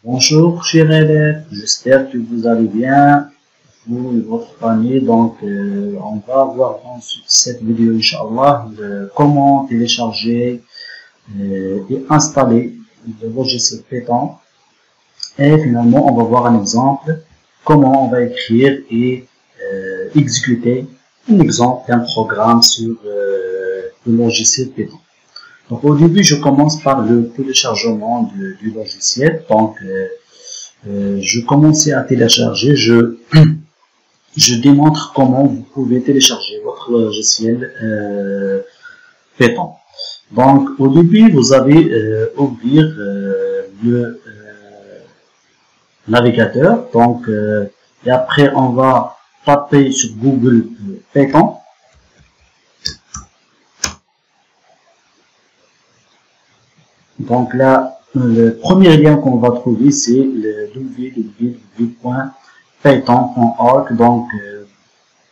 Bonjour chers élèves, j'espère que vous allez bien, vous et votre famille. Donc on va voir dans cette vidéo Inch'Allah comment télécharger et installer le logiciel Python. Et finalement on va voir un exemple comment on va écrire et exécuter un exemple d'un programme sur le logiciel Python. Donc au début, je commence par le téléchargement du logiciel. Donc je commençais à télécharger. Je démontre comment vous pouvez télécharger votre logiciel Python. Donc au début, vous allez ouvrir le navigateur. Donc et après, on va taper sur Google Python. Donc là, le premier lien qu'on va trouver, c'est le www.python.org. Donc,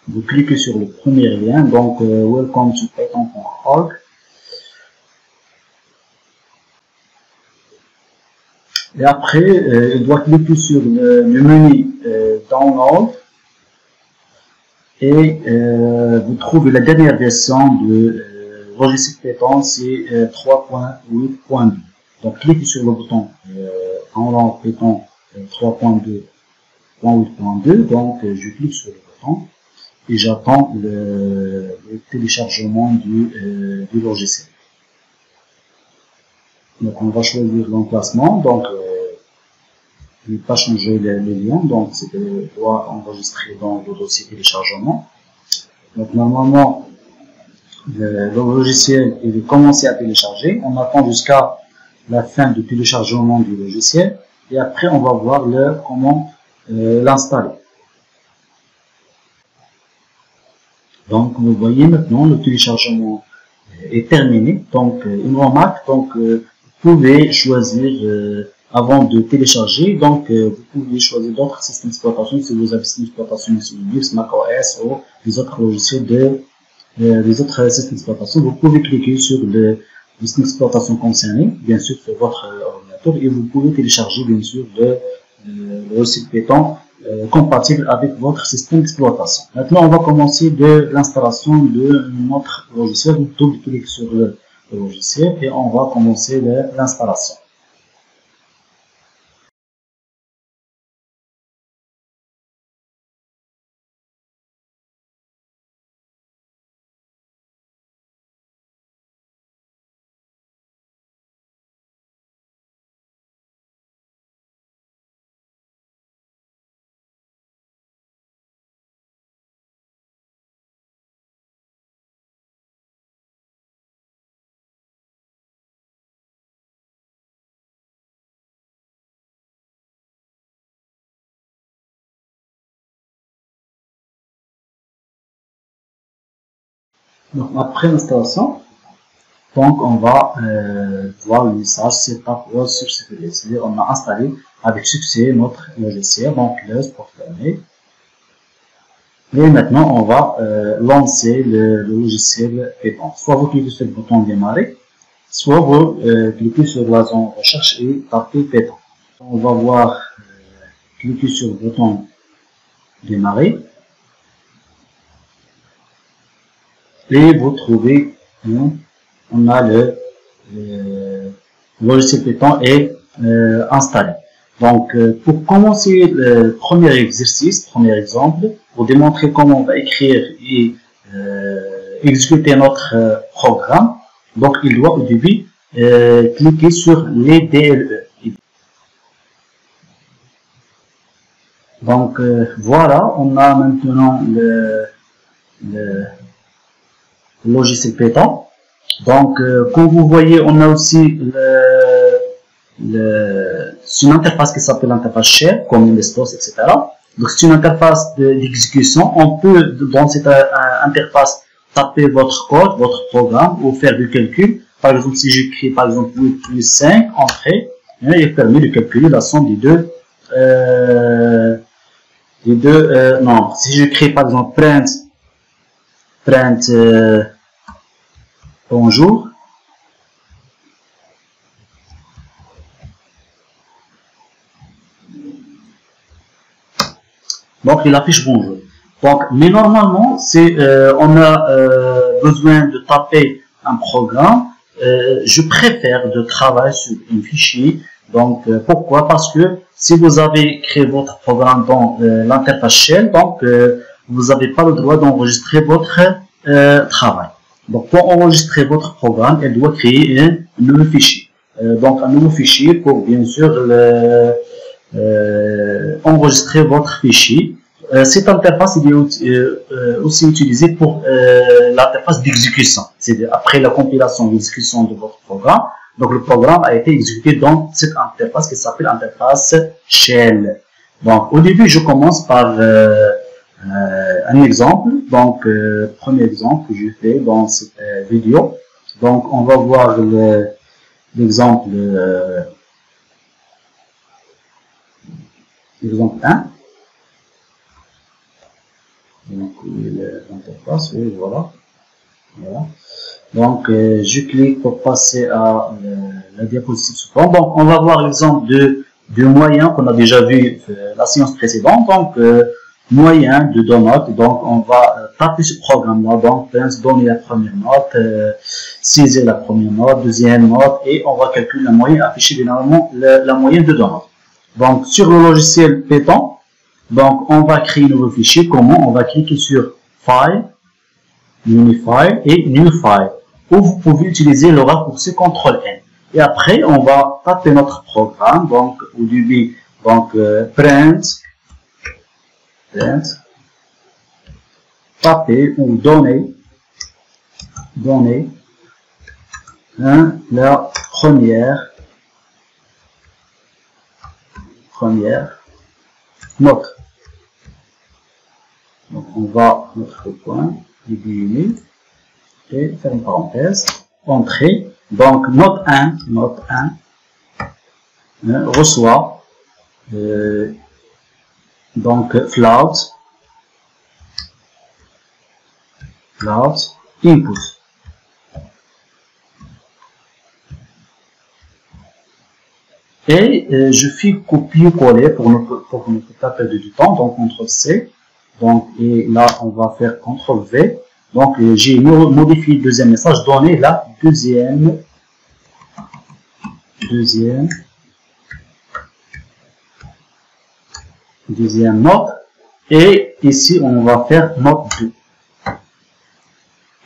vous cliquez sur le premier lien. Donc, welcome to python.org. Et après, il doit cliquer sur le menu download. Et vous trouvez la dernière version de logiciel Python, c'est 3.8.2. Donc cliquez sur le bouton download Python 3.2.8.2. Donc je clique sur le bouton et j'attends le téléchargement du logiciel. Donc on va choisir l'emplacement. Donc je ne vais pas changer le lien, donc c'est doit enregistrer dans le dossier téléchargement. Donc normalement le logiciel il est commencé à télécharger. On attend jusqu'à la fin du téléchargement du logiciel et après on va voir comment l'installer. Donc vous voyez maintenant le téléchargement est terminé. Donc une remarque, donc vous pouvez choisir avant de télécharger, donc vous pouvez choisir d'autres systèmes d'exploitation si vous avez un système d'exploitation sur Linux, macOS ou les autres logiciels les autres systèmes d'exploitation. Vous pouvez cliquer sur le système d'exploitation concerné, bien sûr sur votre ordinateur, et vous pouvez télécharger bien sûr le logiciel Python compatible avec votre système d'exploitation. Maintenant on va commencer de l'installation de notre logiciel. Donc double-cliquez sur le logiciel et on va commencer l'installation. Donc après l'installation, donc on va voir le message setup was successfully. C'est-à-dire on a installé avec succès notre logiciel. Donc close pour fermer. Et maintenant on va lancer le logiciel Python. Soit vous cliquez sur le bouton démarrer, soit vous cliquez sur la zone recherche et tapez Python. On va voir cliquer sur le bouton démarrer. Et vous trouvez, on a le logiciel Python est installé. Donc, pour commencer le premier exercice, premier exemple, pour démontrer comment on va écrire et exécuter notre programme, donc il doit au début cliquer sur les DLE. Donc voilà, on a maintenant le logiciel Python. Donc comme vous voyez, on a aussi c'est une interface qui s'appelle l'interface share, comme LSTOS, etc. Donc c'est une interface d'exécution. On peut dans cette interface taper votre code, votre programme ou faire du calcul. Par exemple, si j'écris par exemple 8 plus 5 entrée, il permet de calculer la somme des deux nombres. Si j'écris par exemple print bonjour, Donc il affiche bonjour. Donc, mais normalement, c'est on a besoin de taper un programme. Je préfère de travailler sur un fichier. Donc, pourquoi? Parce que si vous avez créé votre programme dans l'interface Shell, donc vous n'avez pas le droit d'enregistrer votre travail. Donc, pour enregistrer votre programme, elle doit créer un nouveau fichier. Donc, un nouveau fichier pour bien sûr enregistrer votre fichier. Cette interface est aussi utilisée pour l'interface d'exécution. C'est après la compilation et l'exécution de votre programme. Donc, le programme a été exécuté dans cette interface qui s'appelle interface Shell. Donc, au début, je commence par un exemple. Donc, premier exemple que je fais dans cette vidéo. Donc, on va voir l'exemple exemple 1. Donc, l'interface, oui, voilà. Donc, je clique pour passer à la diapositive suivante. Donc, on va voir l'exemple de moyen qu'on a déjà vu la séance précédente. Donc, moyen de deux notes. Donc, on va taper ce programme-là. Donc, donner la première note, saisir la première note, deuxième note, et on va calculer la moyenne, afficher généralement la moyenne de deux notes. Donc, sur le logiciel Python, donc, on va créer un nouveau fichier. Comment? On va cliquer sur File, New File et New File. Ou vous pouvez utiliser le raccourci CTRL-N. Et après, on va taper notre programme. Donc, au début, donc, print, taper ou donner, la première note. Donc, on va mettre le point, diminuer et faire une parenthèse, entrée. Donc, note 1 reçoit donc float input. Et je fais copier-coller pour ne pas perdre du temps. Donc, CTRL-C. Donc, et là, on va faire CTRL-V. Donc, j'ai modifié le deuxième message, donner la deuxième note. Et ici, on va faire note 2.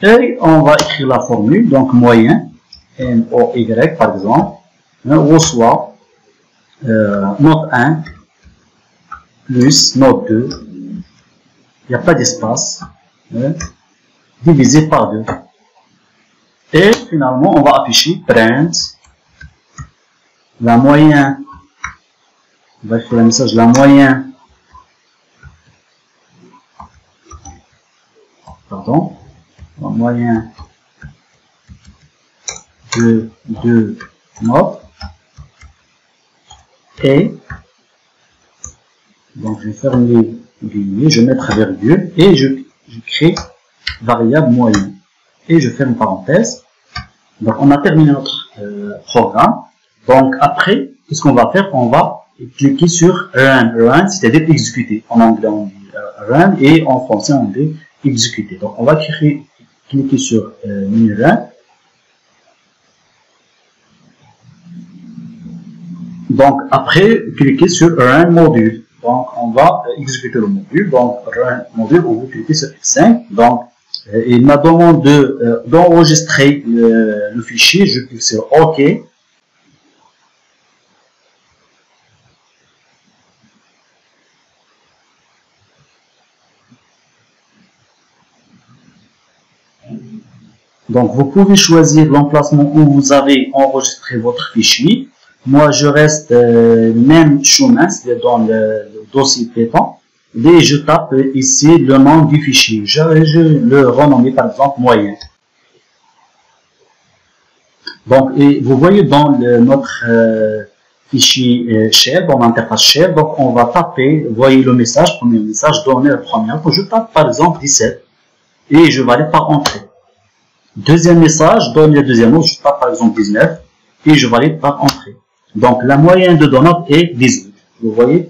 Et on va écrire la formule. Donc, moyen, M-O-Y par exemple, reçoit note 1 plus note 2. Il n'y a pas d'espace. Divisé par 2. Et finalement, on va afficher print la moyenne. On va écrire le message la moyenne. Pardon. La moyenne de deux notes. Et donc je vais fermer les guillemets, je vais mettre virgule et je crée variable moyenne et je ferme parenthèse. Donc on a terminé notre programme. Donc après, qu'est-ce qu'on va faire? On va cliquer sur run, c'est-à-dire exécuter. En anglais on dit run et en français on dit exécuter. Donc on va cliquer sur menu run. Donc après, cliquez sur run module. Donc on va exécuter le module. Donc run module, on va cliquer sur F5. Donc il m'a demandé d'enregistrer le fichier. Je clique sur OK. Donc vous pouvez choisir l'emplacement où vous avez enregistré votre fichier. Moi, je reste le même chemin, c'est dans le dossier Python, et je tape ici le nom du fichier. Je le renomme par exemple moyen. Donc, et vous voyez dans notre fichier Shell, dans l'interface Shell, donc on va taper, vous voyez le message, premier message, donner la première. Je tape par exemple 17 et je valide par entrée. Deuxième message, donner le deuxième mot, je tape par exemple 19 et je valide par entrée. Donc, la moyenne de données est 18. Vous voyez?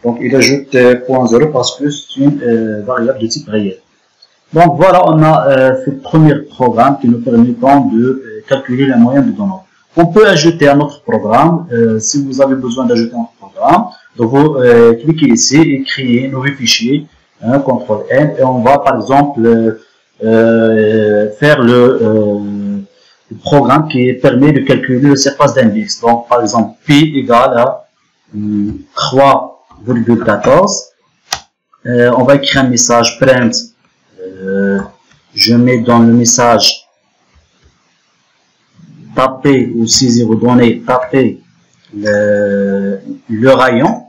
Donc il ajoute 0.0 parce que c'est une variable de type réel. Donc voilà, on a fait le premier programme qui nous permet de calculer la moyenne de données. On peut ajouter un autre programme si vous avez besoin d'ajouter un autre programme. Donc vous cliquez ici et créez un nouveau fichier, CTRL N, et on va par exemple faire le programme qui permet de calculer la surface d'index. Donc par exemple pi égale à 3,14. On va écrire un message print. Je mets dans le message taper ou saisir aux données, taper le rayon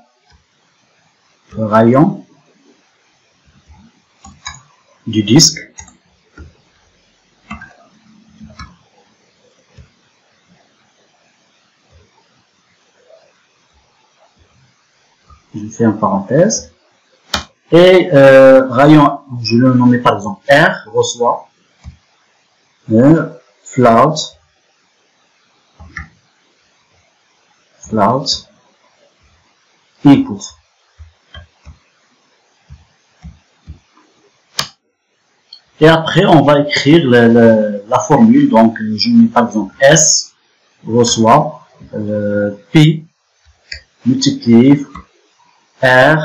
du disque. Je fais une parenthèse. Et rayon, je le nomme par exemple R, reçoit, float, input. Et après, on va écrire la formule. Donc, je mets par exemple S, reçoit, P, multiplie R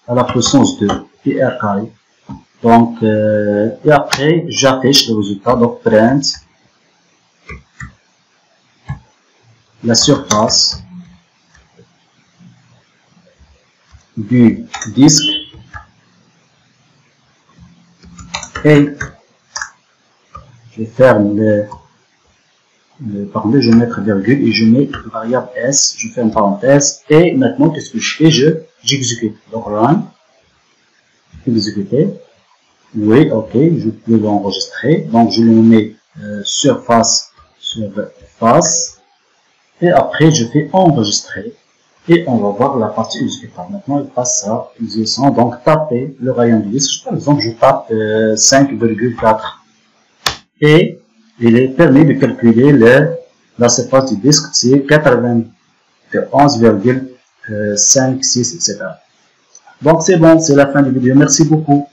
à la puissance 2, PR carré. Donc, et après, j'affiche le résultat. Donc, print la surface du disque et je ferme pardon, je vais mettre virgule et je mets variable S, je fais une parenthèse et maintenant qu'est-ce que je fais? J'exécute. Donc run, exécuter, oui, ok, je peux l'enregistrer. Donc je le mets surface et après je fais enregistrer et on va voir la partie exécutable. Maintenant il passe à exécution, donc taper le rayon du disque. Par exemple je tape 5,4 et il permet de calculer la surface du disque, c'est 91,56, etc. Donc c'est bon, c'est la fin de la vidéo. Merci beaucoup.